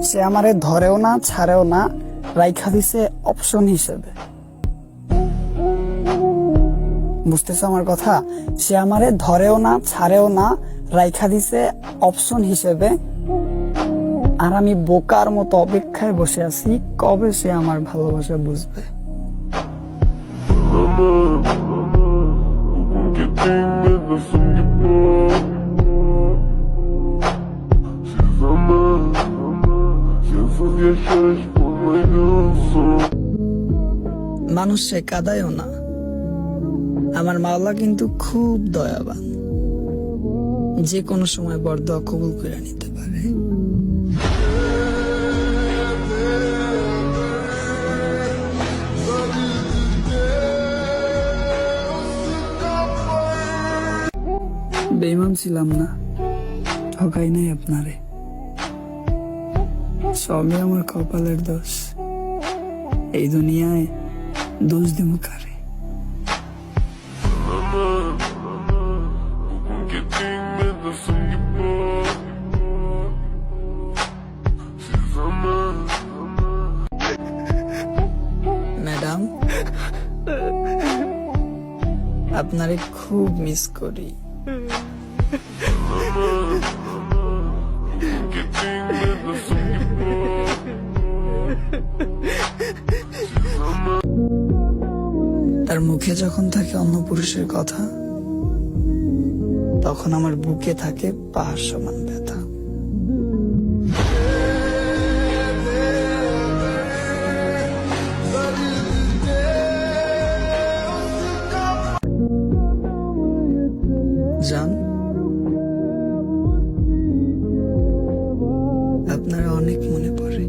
সে আমারে ধরেও না ছাড়েও না, রাইখা দিছে অপশন হিসেবে। বুঝতেছো আমার কথা? সে আমারে ধরেও না ছাড়েও না, রাইখা দিছে অপশন হিসেবে। আর আমি বোকার মতো অপেক্ষায় বসে আছি কবে সে আমার ভালোবাসা বুঝবে। মানুষ সে কাঁদায়ও না, আমার মাওলা কিন্তু খুব দয়াবান, যে কোনো সময় বরদোয়া কবুল করে নিতে পারে। বেঈমান ছিলাম না, ঠকাই নাই আপনারে, সবই আমার কপালের দোষ। এই দুনিয়ায় দোষ দিব কারে? ম্যাডাম, আপনারে খুব মিস করি। তার মুখে যখন থাকে অন্য পুরুষের কথা, তখন আমার বুকে থাকে পাহাড় সমান ব্যথা। জান, আপনারা অনেক মনে পড়ে।